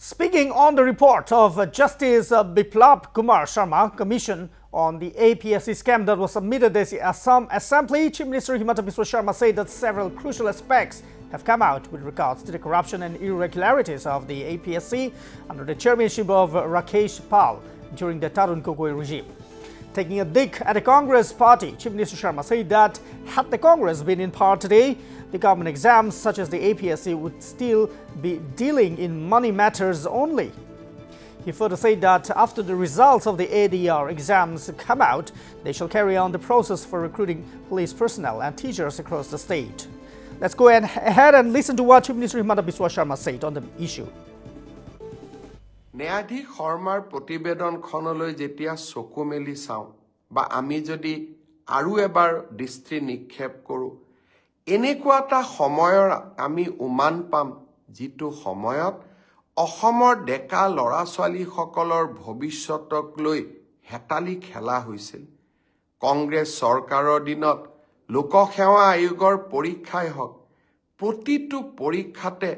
Speaking on the report of Justice Biplab Kumar Sharma Commission on the APSC scam that was submitted at the Assam Assembly, Chief Minister Himanta Biswa Sharma said that several crucial aspects have come out with regards to the corruption and irregularities of the APSC under the chairmanship of Rakesh Pal during the Tarun Gogoi regime. Taking a dig at the Congress party, Chief Minister Sharma said that had the Congress been in power today, the government exams such as the APSC would still be dealing in money matters only. He further said that after the results of the ADR exams come out, they shall carry on the process for recruiting police personnel and teachers across the state. Let's go ahead and listen to what Chief Minister Himanta Biswa Sharma said on the issue. ন্যায়াধীশ শৰ্মাৰ প্ৰতিবেদনখনলৈ যেতিয়া চকু মেলি চাওঁ বা আমি যদি আৰু এবাৰ দৃষ্টি নিক্ষেপ কৰোঁ এনেকুৱা এটা সময়ৰ আমি উমান পাম যিটো সময়ত অসমৰ ডেকা লৰা ছোৱালীসকলৰ ভৱিষ্যতক লৈ হেতালি খেলা হৈছিল কংগ্ৰেছ চৰকাৰৰ দিনত লোকসেৱা আয়োগৰ পৰীক্ষাই হওক প্ৰতিটো পৰীক্ষাতে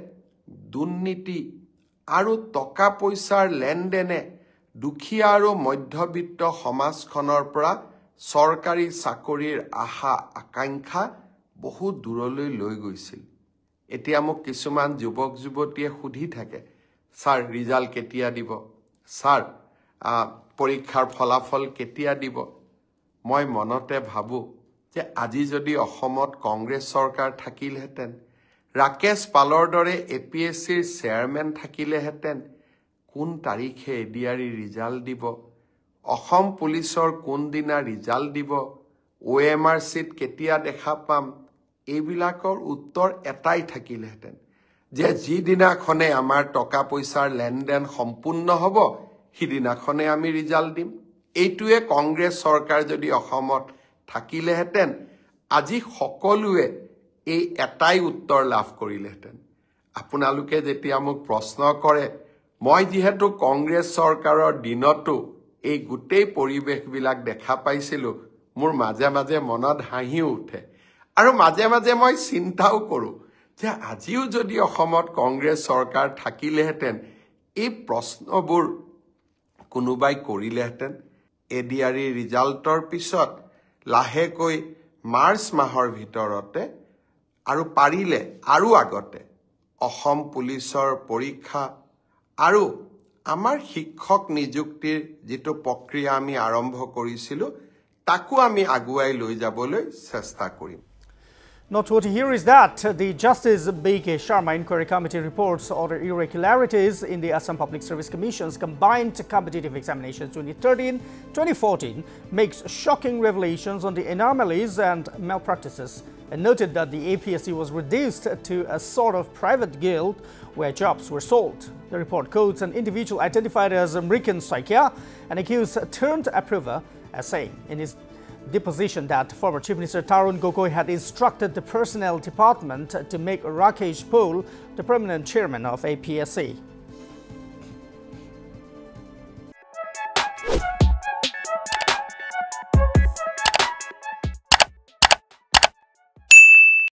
দুৰ্নীতি আৰু টকা পইচাৰ লেনদেনে দুখীয়া আৰু মধ্যবিত্ত সমাজখনৰ পৰা চৰকাৰী চাকৰিৰ আশা আকাংক্ষা বহু দূৰলৈ লৈ গৈছিল এতিয়া মোক কিছুমান যুৱক যুৱতীয়ে সুধি থাকে স্যাৰ ৰিজাল্ট কেতিয়া দিব স্যাৰ পৰীক্ষাৰ ফলাফল কেতিয়া দিব মই মনতে ভাবো যে আজি যদি অসমত কংগ্ৰেছ চৰকাৰ থাকিলহেতেন ৰাকেশ পালৰ দৰে এপিএসসিৰ চেয়াৰম্যান থাকিলেহেতেন কোন তাৰিখে এডিআৰই ৰিজাল্ট দিব অসম পুলিচৰ কোন দিনা ৰিজাল্ট দিব ওএমআৰ সিট কেতিয়া দেখা পাম এইবিলাকৰ উত্তৰ এটাই থাকিলেহেতেন যে যিদিনাখনে আমাৰ টকা পইচাৰ লেনদেন সম্পূৰ্ণ হ'ব সিদিনাখনে আমি ৰিজাল্ট দিম এইটোৱে কংগ্ৰেছ চৰকাৰ যদি অসমত থাকিলেহেতেন আজি সকলোৱে এই এটাই উত্তৰ লাভ কৰিলেহেতেন আপোনালোকে যেতিয়া মোক প্ৰশ্ন কৰে মই যেহেতু কংগ্ৰেছ চৰকাৰৰ দিনতো এই গোটেই পৰিবেশবিলাক দেখা পাইছিলো মোৰ মাজে মাজে মনত হাঁহি উঠে আৰু মাজে মাজে মই চিন্তাও কৰো যে আজিও যদি অসমত কংগ্ৰেছ চৰকাৰ থাকিলেহেতেন এই প্ৰশ্নবোৰ কোনোবাই কৰিলেহেতেন এডিআৰই ৰিজাল্টৰ পিছত লাহেকৈ মাৰ্চ মাহৰ ভিতৰতে আৰু পাৰিলে আৰু আগতে অসম পুলিচৰ পৰীক্ষা আৰু আমাৰ শিক্ষক নিযুক্তিৰ যেটো প্ৰক্ৰিয়া আমি আৰম্ভ কৰিছিলো তাকো আমি আগুৱাই লৈ যাবলৈ চেষ্টা কৰিম Noteworthy here is that the Justice B.K. Sharma Inquiry Committee reports other irregularities in the Assam Public Service Commission's combined competitive examinations 2013-2014 makes shocking revelations on the anomalies and malpractices and noted that the APSC was reduced to a sort of private guild where jobs were sold. The report quotes an individual identified as Mrikan Saikia, an accused turned approver, as saying in his deposition that former Chief Minister Tarun Gogoi had instructed the personnel department to make Rakesh Pal the permanent chairman of APSC.